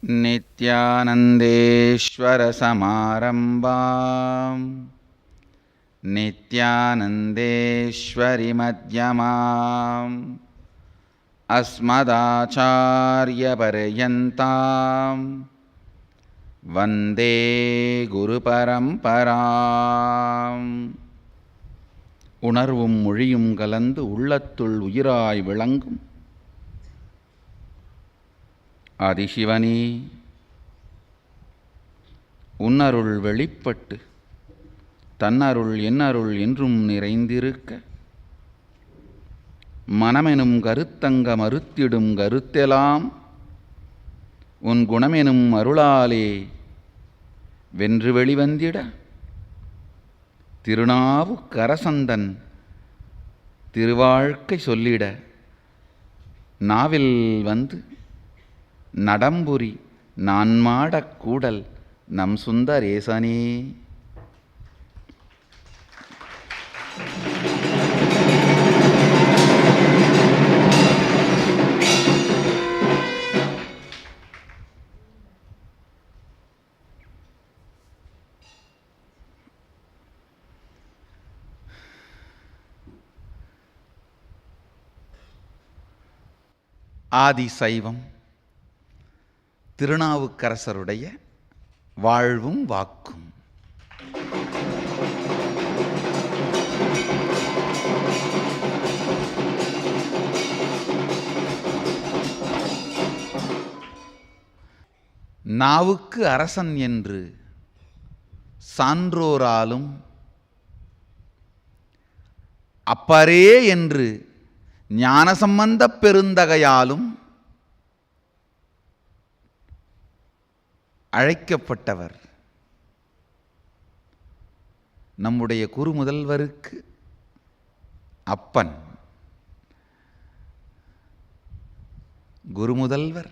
नित्यानन्देश्वरसमारम्भां नित्यानन्देश्वरिमध्यमाम् अस्मदाचार्यपर्यन्तां वन्दे குருபரம்பராம். உணர்வும் மொழியும் கலந்து உள்ளத்துள் உயிராய் விளங்கும் ஆதிசிவனே, உன்னருள் வெளிப்பட்டு தன்னருள் என்னருள் என்றும் நிறைந்திருக்க மனமெனும் கருத்தங்க மறுத்திடும் கருத்தெலாம் உன் குணமெனும் அருளாலே வென்று வெளிவந்திட திருநாவுக்கரசந்தன் திருவாழ்க்கை சொல்லிட நாவில் வந்து நடம்புரி நான்மாடக் கூடல் நம் சுந்தரேசனே. ஆதி சைவம் திருநாவுக்கரசருடைய வாழ்வும் வாக்கும். நாவுக்கு அரசன் என்று சான்றோராலும் அப்பரே என்று ஞானசம்பந்தப் பெருந்தகையாலும் அழைக்கப்பட்டவர் நம்முடைய குருமுதல்வருக்கு அப்பன். குருமுதல்வர்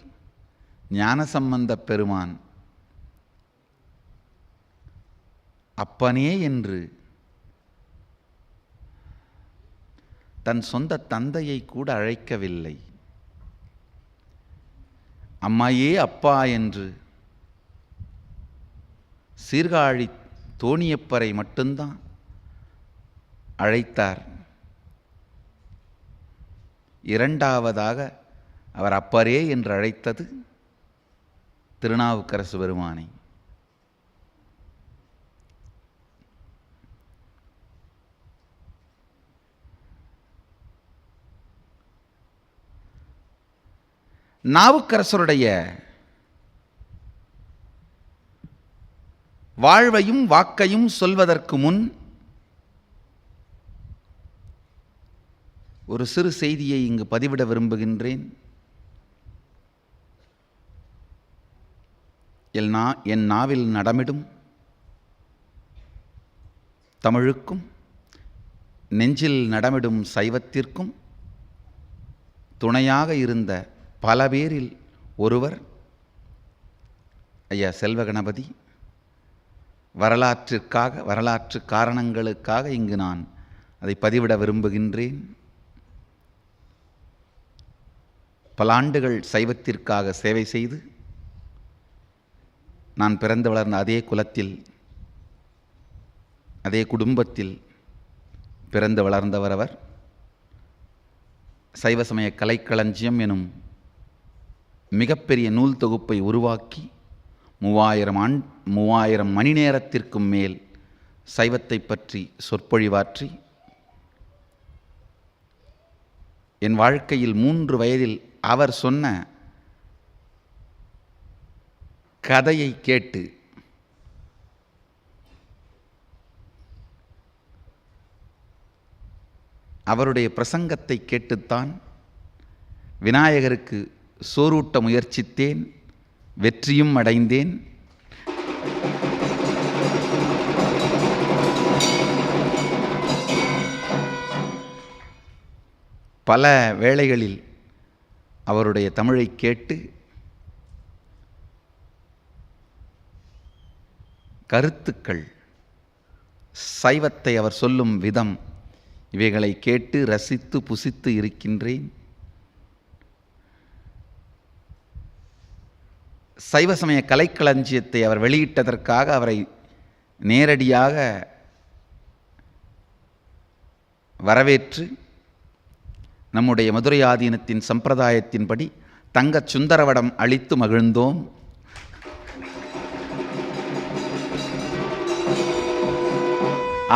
ஞானசம்பந்தப் பெருமான் அப்பனே என்று தன் சொந்த தந்தையை கூட அழைக்கவில்லை. அம்மையே அப்பா என்று சீர்காழி தோணியப்பரை மட்டும்தான் அழைத்தார். இரண்டாவதாக அவர் அப்பரே என்று அழைத்தது திருநாவுக்கரசு பெருமானை. நாவுக்கரசருடைய வாழ்வையும் வாக்கையும் சொல்வதற்கு முன் ஒரு சிறு செய்தியை இங்கு பதிவிட விரும்புகின்றேன். என் நாவில் நடமிடும் தமிழுக்கும் நெஞ்சில் நடமிடும் சைவத்திற்கும் துணையாக இருந்த பல பேரில் ஒருவர் ஐயா செல்வ கணபதி. வரலாற்று காரணங்களுக்காக இங்கு நான் அதை பதிவிட விரும்புகின்றேன். பல ஆண்டுகள் சைவத்திற்காக சேவை செய்து நான் பிறந்து வளர்ந்த அதே குலத்தில் அதே குடும்பத்தில் பிறந்து வளர்ந்தவர் அவர். சைவ சமய கலைக்களஞ்சியம் எனும் மிகப்பெரிய நூல் தொகுப்பை உருவாக்கி 3000 மணி நேரத்திற்கும் மேல் சைவத்தை பற்றி சொற்பொழிவாற்றி என் வாழ்க்கையில் 3 வயதில் அவர் சொன்ன கதையை கேட்டு அவருடைய பிரசங்கத்தை கேட்டுத்தான் விநாயகருக்கு சோறூட்ட முயற்சித்தேன், வெற்றியும் அடைந்தேன். பல வேளைகளில் அவருடைய தமிழை கேட்டு கருத்துக்கள், சைவத்தை அவர் சொல்லும் விதம், இவைகளை கேட்டு ரசித்து புசித்து இருக்கின்றேன். சைவ சமய கலைக்களஞ்சியத்தை அவர் வெளியிட்டதற்காக அவரை நேரடியாக வரவேற்று நம்முடைய மதுரை ஆதீனத்தின் சம்பிரதாயத்தின்படி தங்கச் சுந்தரவடம் அளித்து மகிழ்ந்தோம்.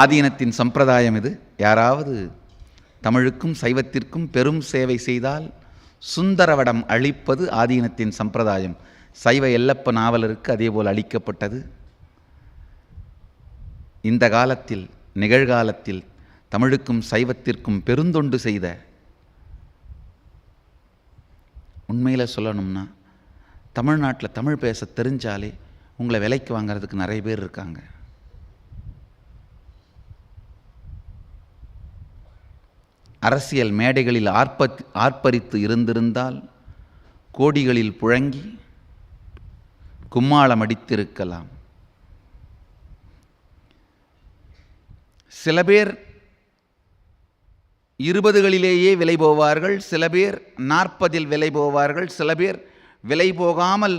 ஆதீனத்தின் சம்பிரதாயம் இது. யாராவது தமிழுக்கும் சைவத்திற்கும் பெரும் சேவை செய்தால் சுந்தரவடம் அளிப்பது ஆதீனத்தின் சம்பிரதாயம். சைவ எல்லப்ப நாவலருக்கு அதேபோல் அளிக்கப்பட்டது. இந்த காலத்தில், நிகழ்காலத்தில் தமிழுக்கும் சைவத்திற்கும் பெருந்தொண்டு செய்த, உண்மையில் சொல்லணும்னா தமிழ்நாட்டில் தமிழ் பேச தெரிஞ்சாலே உங்களை விலைக்கு வாங்கிறதுக்கு நிறைய பேர் இருக்காங்க. அரசியல் மேடைகளில் ஆர்ப்பரித்து இருந்திருந்தால் கோடிகளில் புழங்கி கும்மாளம் அடித்திருக்கலாம். சில பேர் 20களிலேயே விலை போவார்கள், சில பேர் 40 விலை போவார்கள், சில பேர் விலை போகாமல்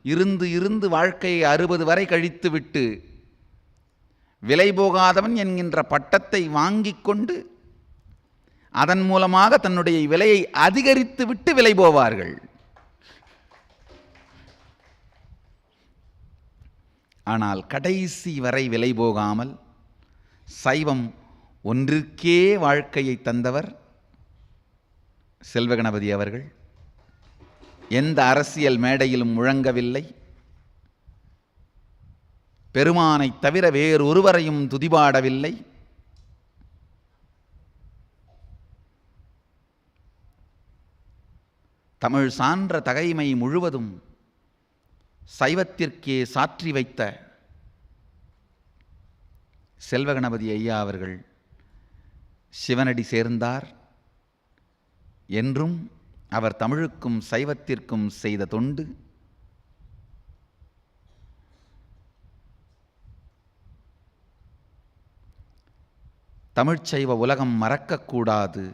இருந்து வாழ்க்கையை 60 வரை கழித்துவிட்டு விலை போகாதவன் என்கின்ற பட்டத்தை வாங்கி கொண்டு அதன் மூலமாக தன்னுடைய விலையை அதிகரித்து விட்டு விலை போவார்கள். ஆனால் கடைசி வரை விலை போகாமல் சைவம் ஒன்றிற்கே வாழ்க்கையை தந்தவர் செல்வகணபதி அவர்கள். எந்த அரசியல் மேடையிலும் முழங்கவில்லை. பெருமானை தவிர வேறொருவரையும் துதிபாடவில்லை. தமிழ் சான்ற தகைமை முழுவதும் சைவத்திற்கே சாற்றி வைத்த செல்வகணபதி ஐயா அவர்கள் சிவனடி சேர்ந்தார். என்றும் அவர் தமிழுக்கும் சைவத்திற்கும் செய்த தொண்டு தமிழ்ச்சைவ உலகம் மறக்கக்கூடாது.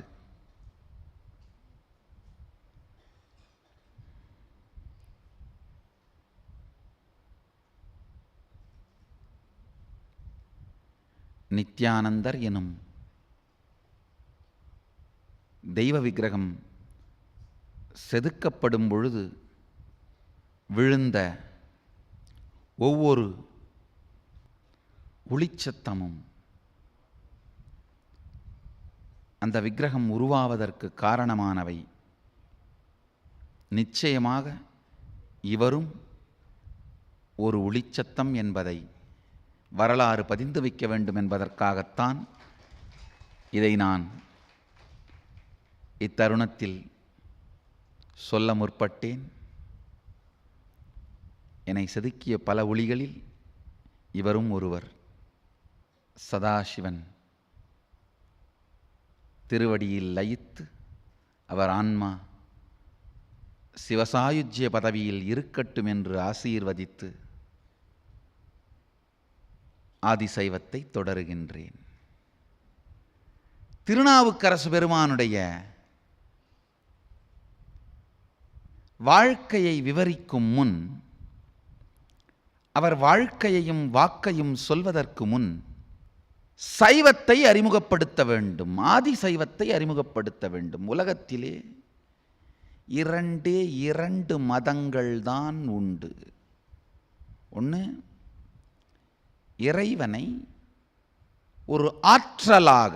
நித்யானந்தர் எனும் தெய்வ விக்கிரகம் செதுக்கப்படும் பொழுது விழுந்த ஒவ்வொரு ஒளிச்சத்தமும் அந்த விக்கிரகம் உருவாவதற்கு காரணமானவை. நிச்சயமாக இவரும் ஒரு ஒளிச்சத்தம் என்பதை வரலாறு பதிந்து வைக்க வேண்டும் என்பதற்காகத்தான் இதை நான் இத்தருணத்தில் சொல்ல முற்பட்டேன். என்னை செதுக்கிய பல ஒளிகளில் இவரும் ஒருவர். சதாசிவன் திருவடியில் லயித்து அவர் ஆன்மா சிவசாயுஜ்ய பதவியில் இருக்கட்டும் என்று ஆசீர்வதித்து ஆதிசைவத்தை தொடருகின்றேன். திருநாவுக்கரசு பெருமானுடைய வாழ்க்கையை விவரிக்கும் முன், அவர் வாழ்க்கையையும் வாக்கையும் சொல்வதற்கு முன் சைவத்தை அறிமுகப்படுத்த வேண்டும். ஆதிசைவத்தை அறிமுகப்படுத்த வேண்டும். உலகத்திலே இரண்டு மதங்கள் தான் உண்டு. ஒன்று, இறைவனை ஒரு ஆற்றலாக,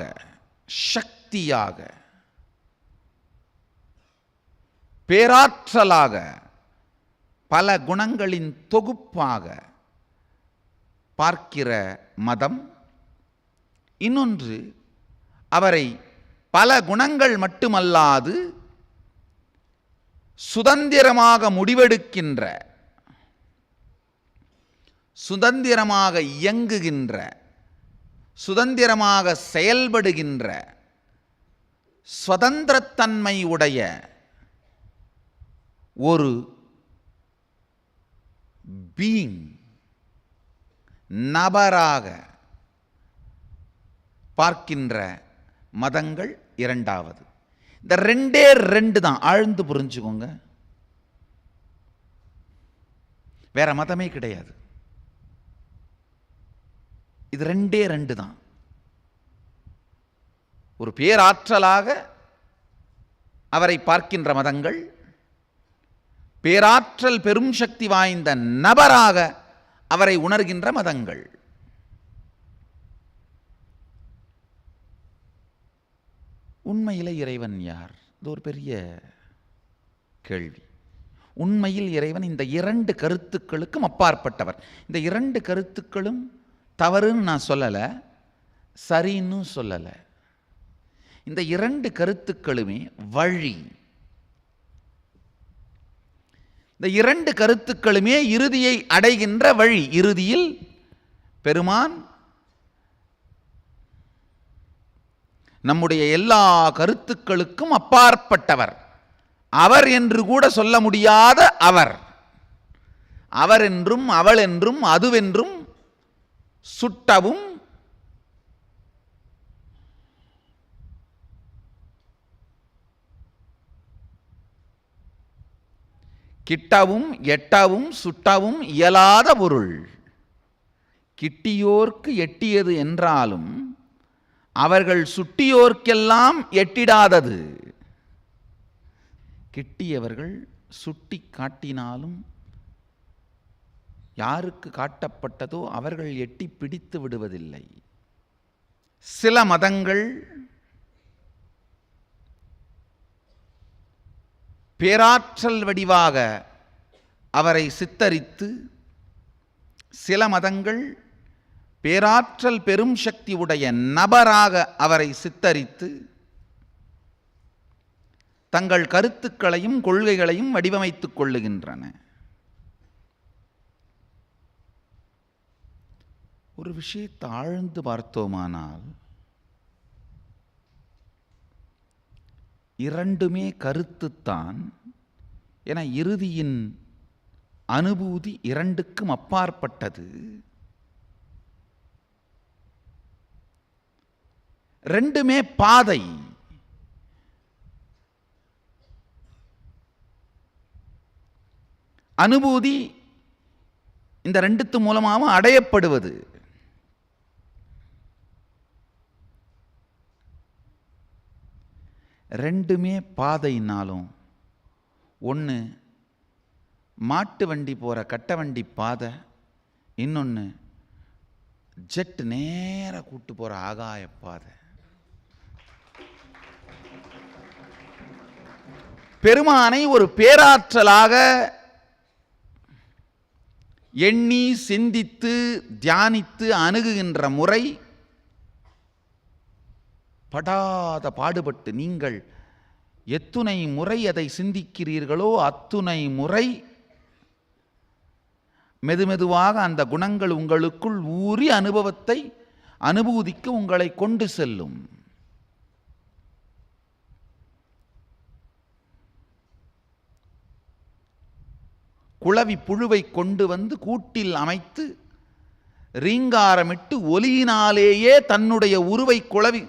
சக்தியாக, பேராற்றலாக, பல குணங்களின் தொகுப்பாக பார்க்கிற மதம். இன்னொன்று, அவரை பல குணங்கள் மட்டுமல்லாது சுதந்திரமாக முடிவெடுக்கின்ற, சுதந்திரமாக இயங்குகின்ற, சுதந்திரமாக செயல்படுகின்ற சுதந்திரத்தன்மை உடைய ஒரு பீயிங், நபராக பார்க்கின்ற மதங்கள் இரண்டாவது. இந்த ரெண்டே ரெண்டு தான், ஆழ்ந்து புரிஞ்சுக்கோங்க. வேற மதமே கிடையாது. இது ரெண்டே ரெண்டு தான். ஒரு பேராற்றலாக அவரை பார்க்கின்ற மதங்கள், பேராற்றல் பெரும் சக்தி வாய்ந்த நபராக அவரை உணர்கின்ற மதங்கள். உண்மையிலே இறைவன் யார்? இது ஒரு பெரிய கேள்வி. உண்மையில் இறைவன் இந்த இரண்டு கருத்துக்களுக்கும் அப்பாற்பட்டவர். இந்த இரண்டு கருத்துக்களும் தவறுன்னு நான் சொல்லலை, சரின்னு சொல்லலை. இந்த இரண்டு கருத்துக்களுமே வழி. இந்த இரண்டு கருத்துக்களுமே இறுதியை அடைகின்ற வழி. இறுதியில் பெருமான் நம்முடைய எல்லா கருத்துக்களுக்கும் அப்பாற்பட்டவர். அவர் என்று கூட சொல்ல முடியாத அவர். அவர் என்றும் அவள் என்றும் அதுவென்றும் சுட்டவும் கிட்டவும் எட்டவும் சுட்டவும் இயலாத பொருள். கிட்டியோர்க்கு எட்டியது என்றாலும் அவர்கள் சுட்டியோர்க்கெல்லாம் எட்டிடாதது. கிட்டியவர்கள் சுட்டி காட்டினாலும் யாருக்கு காட்டப்பட்டதோ அவர்கள் எட்டி பிடித்து விடுவதில்லை. சில மதங்கள் பேராற்றல் வடிவாக அவரை சித்தரித்து, சில மதங்கள் பேராற்றல் பெரும் சக்தி உடைய நபராக அவரை சித்தரித்து தங்கள் கருத்துக்களையும் கொள்கைகளையும் வடிவமைத்துக் கொள்ளுகின்றன. ஒரு விஷயத்தை ஆழ்ந்து பார்த்தோமானால் இரண்டுமே கருத்துத்தான். என இறுதியின் அனுபூதி இரண்டுக்கும் அப்பாற்பட்டது. ரெண்டுமே பாதை. அனுபூதி இந்த ரெண்டுத்து மூலமாக அடையப்படுவது. ரெண்டுமே பாதைனாலும் ஒன்று மாட்டு வண்டி போகிற கட்ட வண்டி பாதை, இன்னொன்று ஜெட் நேர கூட்டு போகிற ஆகாய பாதை. பெருமானை ஒரு பேராற்றலாக எண்ணி சிந்தித்து தியானித்து அணுகுகின்ற முறை படாத பாடுபட்டு நீங்கள் எத்துணை முறை அதை சிந்திக்கிறீர்களோ அத்துணை முறை மெதுமெதுவாக அந்த குணங்கள் உங்களுக்குள் ஊறி அனுபவத்தை அனுபூதிக்கு உங்களை கொண்டு செல்லும். குளவி புழுவை கொண்டு வந்து கூட்டில் அமைத்து ரீங்காரமிட்டு ஒலியினாலேயே தன்னுடைய உருவை குளவி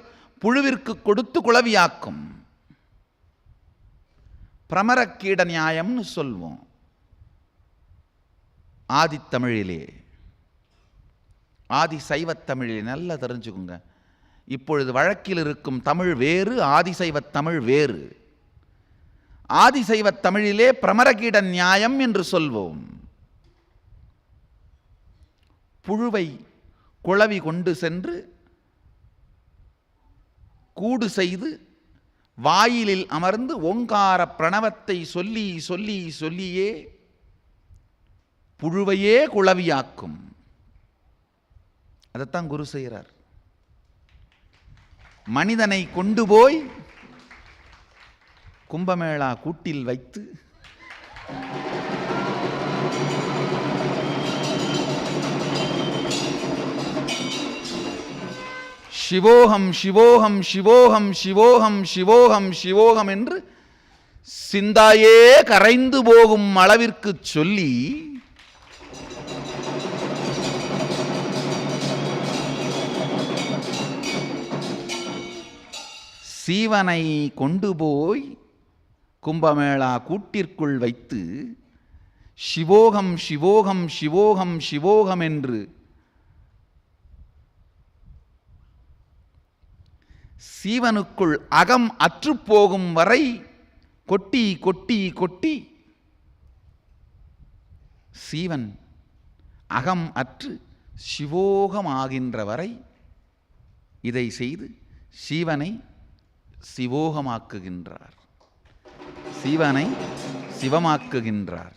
புழுவிற்கு கொடுத்து குளவியாக்கும். பிரமரக்கீட நியாயம்னு சொல்வோம் ஆதித்தமிழிலே, ஆதி சைவத்தமிழிலே. நல்லா தெரிஞ்சுக்குங்க. இப்பொழுது வழக்கில் இருக்கும் தமிழ் வேறு, ஆதிசைவத் தமிழ் வேறு. ஆதிசைவத் தமிழிலே பிரமரகீட நியாயம் என்று சொல்வோம். புழுவை குளவி கொண்டு சென்று கூடு செய்து வாயிலில் அமர்ந்து ஓங்கார பிரணவத்தை சொல்லி சொல்லி சொல்லியே புழுவையே குளவியாக்கும். அதைத்தான் குரு செய்கிறார். மனிதனை கொண்டு போய் கும்பமேளா கூட்டில் வைத்து சிவோகம் சிவோகம் சிவோகம் சிவோகம் சிவோகம் சிவோகம் என்று சிந்தாயே கரைந்து போகும் அளவிற்கு சொல்லி சீவனை கொண்டு போய் கும்பமேளா கூட்டிற்குள் வைத்து சிவோகம் சிவோகம் சிவோகம் சிவோகம் என்று சீவனுக்குள் அகம் அற்றுப்போகும் வரை கொட்டி கொட்டி கொட்டி சீவன் அகம் அற்று சிவோகமாகின்ற வரை இதை செய்து சீவனை சிவோகமாக்குகின்றார், சீவனை சிவமாக்குகின்றார்.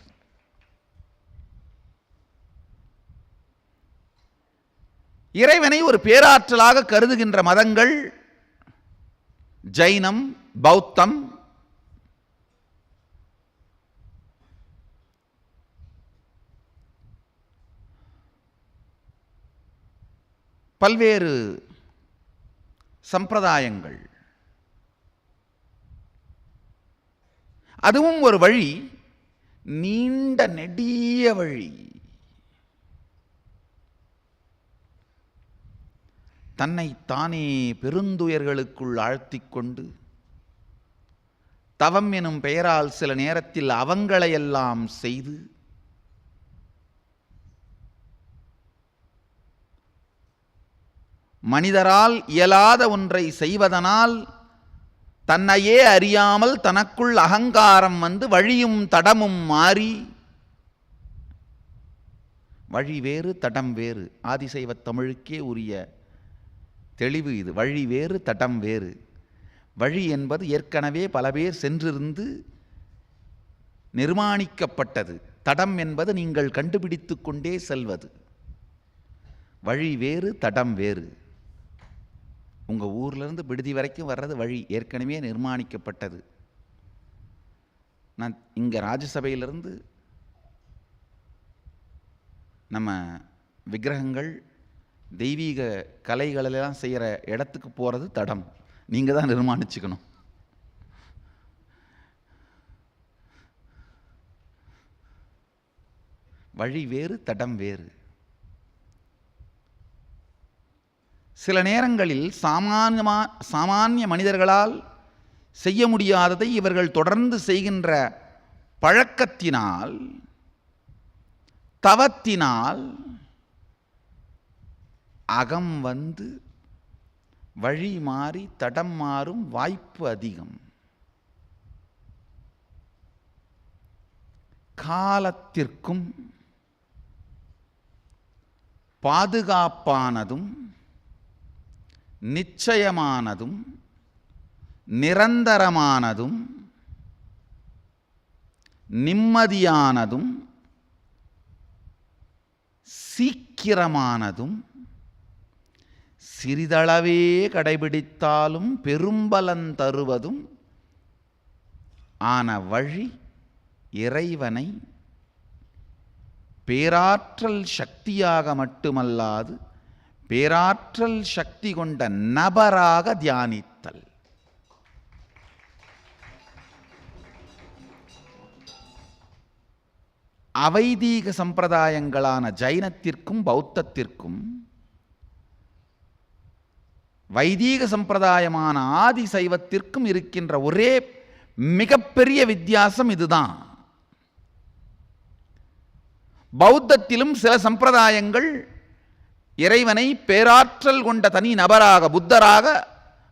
இறைவனை ஒரு பேராற்றலாக கருதுகின்ற மதங்கள் ஜைனம், பௌத்தம், பல்வேறு சம்பிரதாயங்கள். அதுவும் ஒரு வழி, நீண்ட நெடிய வழி. தன்னை தானே பெருந்துயர்களுக்குள் ஆழ்த்திக் கொண்டு தவம் எனும் பெயரால் சில நேரத்தில் அவங்களையெல்லாம் செய்து மனிதரால் இயலாத ஒன்றை செய்வதனால் தன்னையே அறியாமல் தனக்குள் அகங்காரம் வந்து வழியும் தடமும் மாறி, வழி வேறு தடம் வேறு, ஆதிசைவ தமிழுக்கே உரிய தெளிவு இது. வழி வேறு தடம் வேறு. வழி என்பது ஏற்கனவே பல பேர் சென்றிருந்து நிர்மாணிக்கப்பட்டது. தடம் என்பது நீங்கள் கண்டுபிடித்து கொண்டே செல்வது. வழி வேறு தடம் வேறு. உங்கள் ஊர்லேருந்து விடுதி வரைக்கும் வர்றது வழி ஏற்கனவே நிர்மாணிக்கப்பட்டது. நான் இங்கே ராஜசபையிலிருந்து நம்ம விக்கிரகங்கள் தெய்வீக கலைகளெல்லாம் செய்கிற இடத்துக்கு போகிறது தடம். நீங்கள் தான் நிர்மாணிச்சுக்கணும். வழி வேறு தடம் வேறு. சில நேரங்களில் சாமானிய மனிதர்களால் செய்ய முடியாததை இவர்கள் தொடர்ந்து செய்கின்ற பழக்கத்தினால், தவத்தினால் அகம் வந்து வழி மாறி தடம் மாறும் வாய்ப்பு அதிகம். காலத்திற்கும் பாதுகாப்பானதும் நிச்சயமானதும் நிரந்தரமானதும் நிம்மதியானதும் சீக்கிரமானதும் சிறிதளவே கடைபிடித்தாலும் பெரும்பலன் தருவதும் ஆன வழி இறைவனை பேராற்றல் சக்தியாக மட்டுமல்லாது பேராற்றல் சக்தி கொண்ட நபராக தியானித்தல். அவைதீக சம்பிரதாயங்களான ஜைனத்திற்கும் பௌத்தத்திற்கும் வைதீக சம்பிரதாயமான ஆதி சைவத்திற்கும் இருக்கின்ற ஒரே மிகப்பெரிய வித்தியாசம் இதுதான். பௌத்தத்திலும் சில சம்பிரதாயங்கள் இறைவனை பேராற்றல் கொண்ட தனி நபராக புத்தராக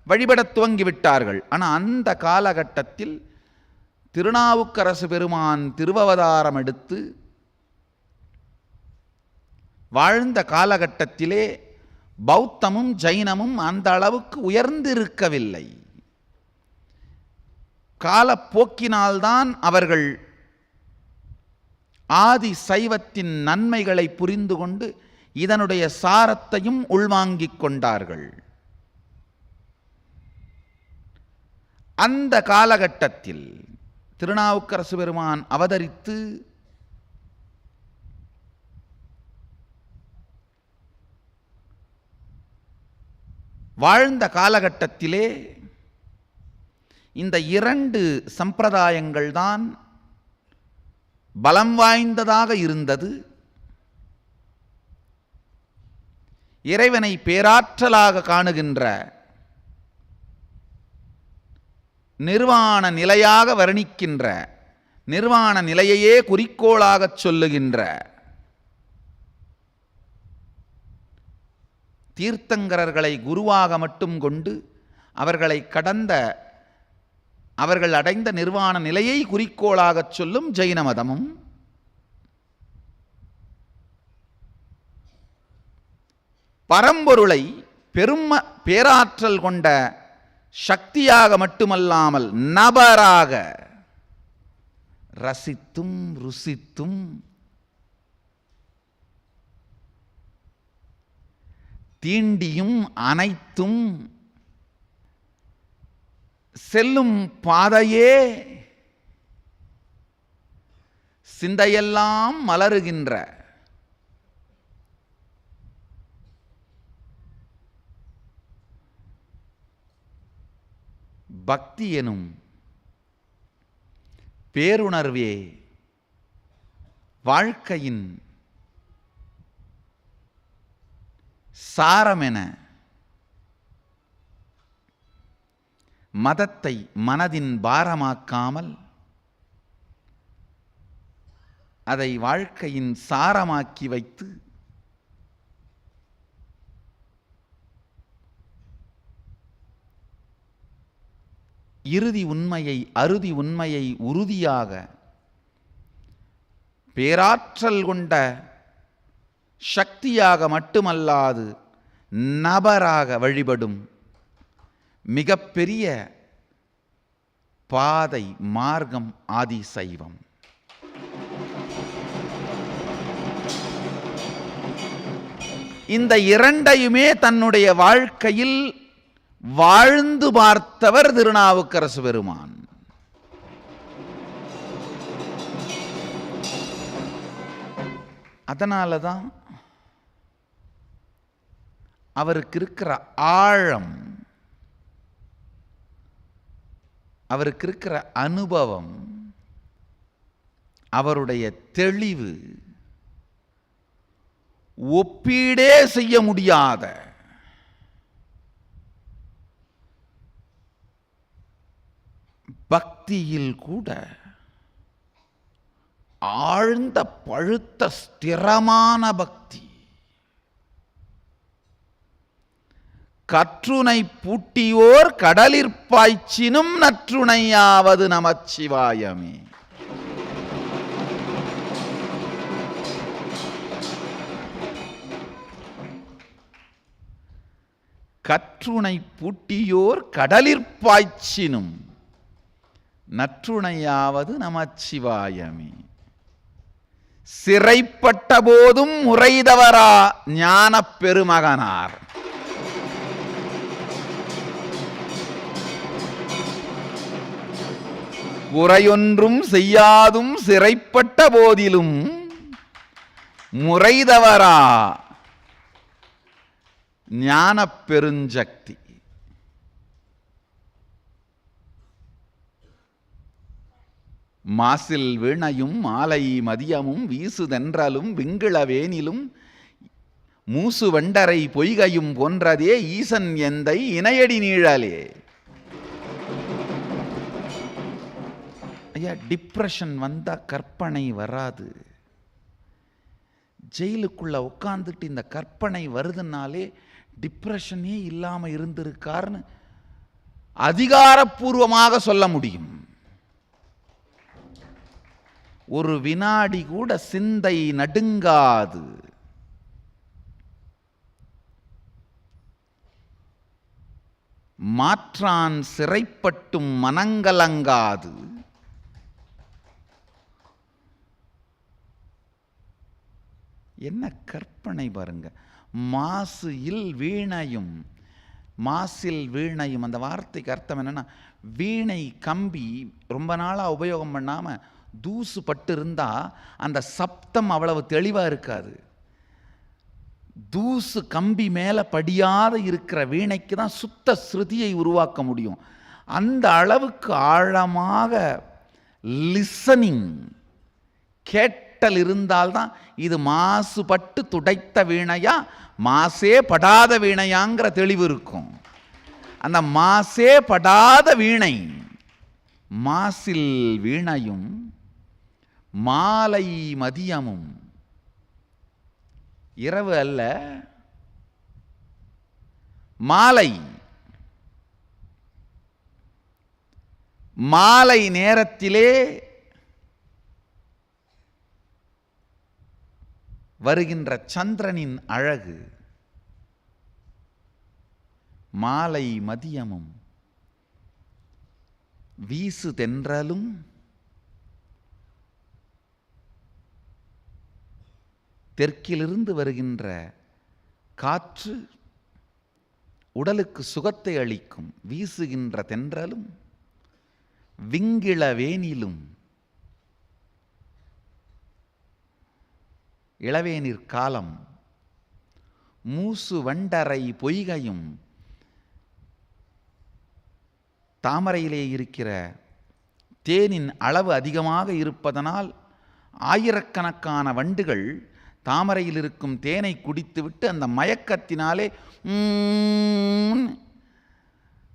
வழிபட துவங்கிவிட்டார்கள். ஆனால் அந்த காலகட்டத்தில் திருநாவுக்கரசு பெருமான் திருவவதாரம் எடுத்து வாழ்ந்த காலகட்டத்திலே பௌத்தமும் ஜைனமும் அந்த அளவுக்கு உயர்ந்திருக்கவில்லை. காலப்போக்கினால்தான் அவர்கள் ஆதி சைவத்தின் நன்மைகளை புரிந்து கொண்டு இதனுடைய சாரத்தையும் உள்வாங்கிக் கொண்டார்கள். அந்த காலகட்டத்தில் திருநாவுக்கரசு பெருமான் அவதரித்து வாழ்ந்த காலகட்டத்திலே இந்த இரண்டு சம்பிரதாயங்கள் தான் பலம் வாய்ந்ததாக இருந்தது. இறைவனை பேராற்றலாக காணுகின்ற நிர்வாண நிலையாக வர்ணிக்கின்ற நிர்வாண நிலையையே குறிக்கோளாகச் சொல்லுகின்ற தீர்த்தங்கரர்களை குருவாக மட்டும் கொண்டு அவர்கள் அடைந்த நிர்வாண நிலையை குறிக்கோளாகச் சொல்லும் ஜெயின மதமும், பரம்பொருளை பேராற்றல் கொண்ட சக்தியாக மட்டுமல்லாமல் நபராக ரசித்தும் ருசித்தும் தீண்டியும் அனைத்தும் செல்லும் பாதையே சிந்தையெல்லாம் மலருகின்ற பக்தி எனும் பேருணர்வே வாழ்க்கையின் சாரமென மதத்தை மனதின் பாரமாக்காமல் அதை வாழ்க்கையின் சாரமாக்கி வைத்து இறுதி உண்மையை அறுதி உண்மையை உறுதியாக பேராற்றல் கொண்ட சக்தியாக மட்டுமல்லாது நபராக வழிபடும் மிகப்பெரிய பாதை மார்க்கம் ஆதி சைவம். இந்த இரண்டையுமே தன்னுடைய வாழ்க்கையில் வாழ்ந்து பார்த்தவர் திருநாவுக்கரசு பெருமான். அதனால தான் அவருக்கு இருக்கிற ஆழம், அவருக்கு இருக்கிற அனுபவம், அவருடைய தெளிவு ஒப்பீடே செய்ய முடியாத பக்தியில் கூட ஆழ்ந்த பழுத்த ஸ்திரமான பக்தி. கற்றுனை பூட்டியோர் கடலிற்பாய்ச்சினும் நற்றுணையாவது நமச்சிவாயமே. கற்றுனை பூட்டியோர் கடலிற்பாய்ச்சினும் நற்றுணையாவது நமச்சிவாயமே. சிறைப்பட்ட போதும் முறைதவரா ஞான பெருமகனார். குறையொன்றும் செய்யாதும் சிறைப்பட்ட போதிலும் முறைதவரா ஞான பெருஞ்சக்தி. மாசில் வீணையும் மாலை மதியமும் வீசுதென்றலும் விங்கிளவேனிலும் மூசு வண்டரை பொய்கையும் போன்றதே ஈசன் எந்தை இணையடி நீழலே. ஐயா, டிப்ரெஷன் வந்தா கற்பனை வராது. ஜெயிலுக்குள்ள உட்காந்துட்டு இந்த கற்பனை வருதுனாலே டிப்ரெஷனே இல்லாம இருந்திருக்காருன்னு அதிகாரப்பூர்வமாக சொல்ல முடியும். ஒரு வினாடி கூட சிந்தை நடுங்காது. மாற்றான் சிறைப்பட்டும் மனங்கலங்காது. என்ன கற்பனை பாருங்க. மாசு இல் வீணையும், மாசில் வீணையும், அந்த வார்த்தைக்கு அர்த்தம் என்னன்னா, வீணை கம்பி ரொம்ப நாளாக உபயோகம் பண்ணாமல் தூசு பட்டு இருந்தால் அந்த சப்தம் அவ்வளவு தெளிவாக இருக்காது. தூசு கம்பி மேலே படியாத இருக்கிற வீணைக்கு தான் சுத்த ஸ்ருதியை உருவாக்க முடியும். அந்த அளவுக்கு ஆழமாக லிசனிங், கேட்டல் இருந்தால்தான் இது மாசுபட்டு துடைத்த வீணையா மாசே படாத வீணையாங்கிற தெளிவு இருக்கும். அந்த மாசே படாத வீணை, மாசில் வீணையும் மாலை மதியமும், இரவு அல்ல, மாலை மாலை நேரத்திலே வருகின்ற சந்திரனின் அழகு. மாலை மதியமும் வீசு தென்றலும் தெற்கிலிருந்து வருகின்ற காற்று உடலுக்கு சுகத்தை அளிக்கும். வீசுகின்ற தென்றலும் விங்கிள வேனிலும், இளவேனிற் காலம், மூசு வண்டரை பொய்கையும், தாமரையிலே இருக்கிற தேனின் அளவு அதிகமாக இருப்பதனால் ஆயிரக்கணக்கான வண்டுகள் தாமரையில் இருக்கும் தேனை குடித்துவிட்டு அந்த மயக்கத்தினாலே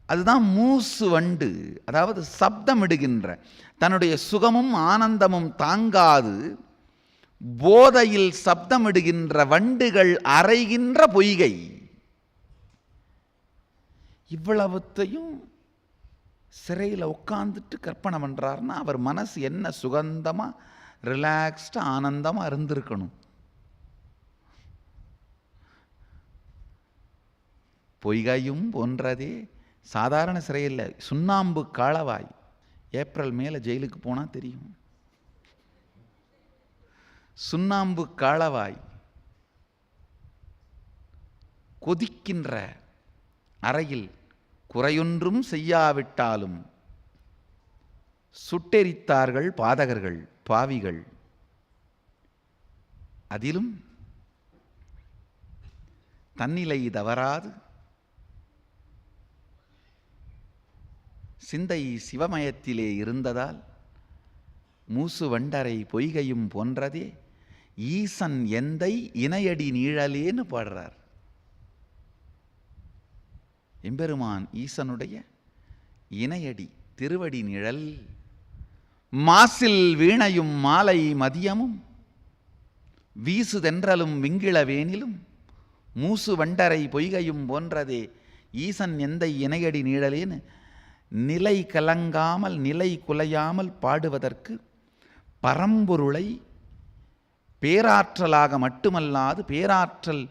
அதுதான் மூசு வண்டு, அதாவது சப்தமிடுகின்ற, தன்னுடைய சுகமும் ஆனந்தமும் தாங்காது போதையில் சப்தமிடுகின்ற வண்டுகள் அறைகின்ற பொய்கை. இவ்வளவுத்தையும் சிறையில் உட்காந்துட்டு கற்பனை பண்ணுறாருன்னா அவர் மனசு என்ன சுகந்தமாக ரிலாக்ஸ்டாக ஆனந்தமாக இருந்திருக்கணும். பொய்கையும் போன்றதே சாதாரண சிறையில், சுண்ணாம்பு காளவாய். ஏப்ரல் மேலே ஜெயிலுக்கு போனால் தெரியும். சுண்ணாம்பு காளவாய் கொதிக்கின்ற அறையில் குறையொன்றும் செய்யாவிட்டாலும் சுட்டெரித்தார்கள் பாதகர்கள், பாவிகள். அதிலும் தன்னிலை தவறாது சிந்தை சிவமயத்திலே இருந்ததால் மூசு வண்டரை பொய்கையும் போன்றதே ஈசன் எந்தை இணையடி நீழலேன்னு பாடுறார். எம்பெருமான் ஈசனுடைய இணையடி திருவடி நிழல். மாசில் வீணையும் மாலை மதியமும் வீசுதென்றலும் விங்கிள வேனிலும் மூசு வண்டரை பொய்கையும் போன்றதே ஈசன் எந்தை இணையடி நீழலேன்னு நிலை கலங்காமல் நிலை குலையாமல் பாடுவதற்கு பரம்பொருளை பேராற்றலாக மட்டுமல்லாது பேராற்றல்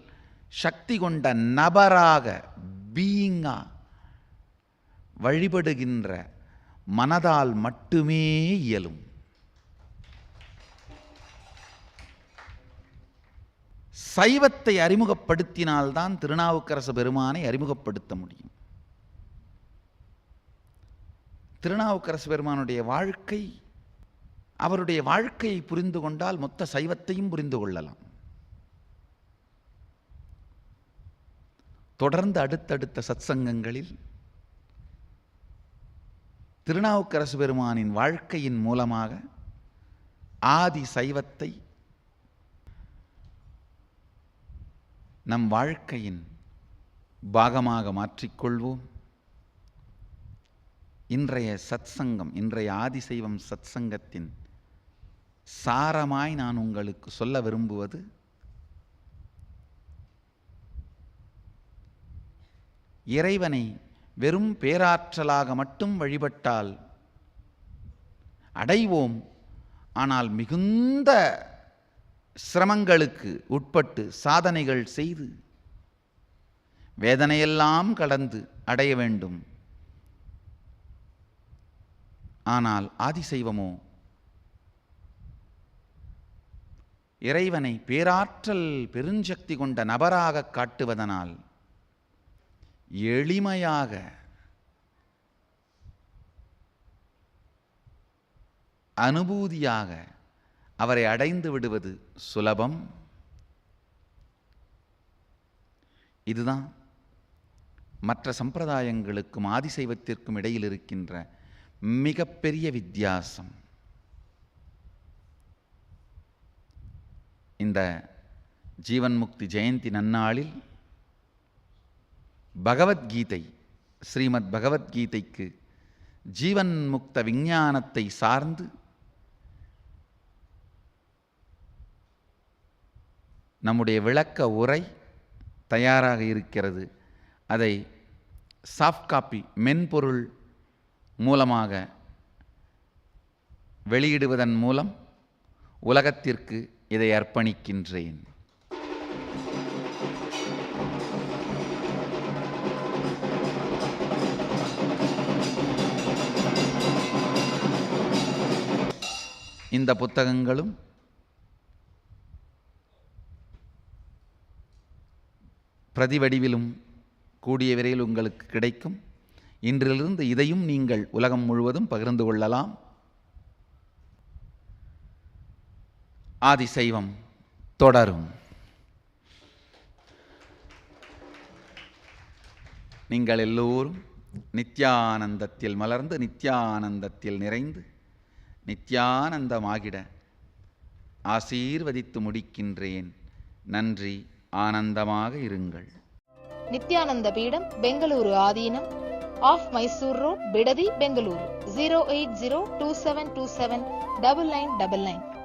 சக்தி கொண்ட நபராக பீயிங்கா வழிபடுகின்ற மனதால் மட்டுமே இயலும். சைவத்தை அறிமுகப்படுத்தினால்தான் திருநாவுக்கரசு பெருமானை அறிமுகப்படுத்த முடியும். திருநாவுக்கரசு பெருமானுடைய வாழ்க்கை, அவருடைய வாழ்க்கையை புரிந்து கொண்டால் மொத்த சைவத்தையும் புரிந்து கொள்ளலாம். தொடர்ந்து அடுத்தடுத்த சத்சங்கங்களில் திருநாவுக்கரசு பெருமானின் வாழ்க்கையின் மூலமாக ஆதி சைவத்தை நம் வாழ்க்கையின் பாகமாக மாற்றிக்கொள்வோம். இன்றைய சத்சங்கம், இன்றைய ஆதிசைவம் சத்சங்கத்தின் சாரமாய் நான் உங்களுக்கு சொல்ல விரும்புவது, இறைவனை வெறும் பேராற்றலாக மட்டும் வழிபட்டால் அடைவோம். ஆனால் மிகுந்த சிரமங்களுக்கு உட்பட்டு சாதனைகள் செய்து வேதனையெல்லாம் கடந்து அடைய வேண்டும். ஆனால் ஆதிசைவமோ இறைவனை பேராற்றல் பெருஞ்சக்தி கொண்ட நபராக காட்டுவதனால் எளிமையாக அனுபூதியாக அவரை அடைந்து விடுவது சுலபம். இதுதான் மற்ற சம்பிரதாயங்களுக்கும் ஆதிசைவத்திற்கும் இடையில் இருக்கின்ற மிகப்பெரிய வித்தியாசம். இந்த ஜீவன் முக்தி ஜெயந்தி நன்னாளில் பகவத்கீதை, ஸ்ரீமத் பகவத்கீதைக்கு ஜீவன் முக்த விஞ்ஞானத்தை சார்ந்து நம்முடைய விளக்க உரை தயாராக இருக்கிறது. அதை சாஃப்ட் காப்பி மென்பொருள் மூலமாக வெளியிடுவதன் மூலம் உலகத்திற்கு இதை அர்ப்பணிக்கின்றேன். இந்த புத்தகங்களும் பிரதி வடிவிலும் கூடிய விரைவில் உங்களுக்கு கிடைக்கும். இன்றிலிருந்து இதையும் நீங்கள் உலகம் முழுவதும் பகிர்ந்து கொள்ளலாம். ஆதிசைவம் தொடரும். நீங்கள் எல்லோரும் நித்யானந்தத்தில் மலர்ந்து நித்யானந்தத்தில் நிறைந்து நித்யானந்தமாகிட ஆசீர்வதித்து முடிக்கின்றேன். நன்றி. ஆனந்தமாக இருங்கள். நித்யானந்த பீடம், பெங்களூரு ஆதீனம், ஆஃப் மைசூர் ரோட், பிடதி, பெங்களூரு 08027279999.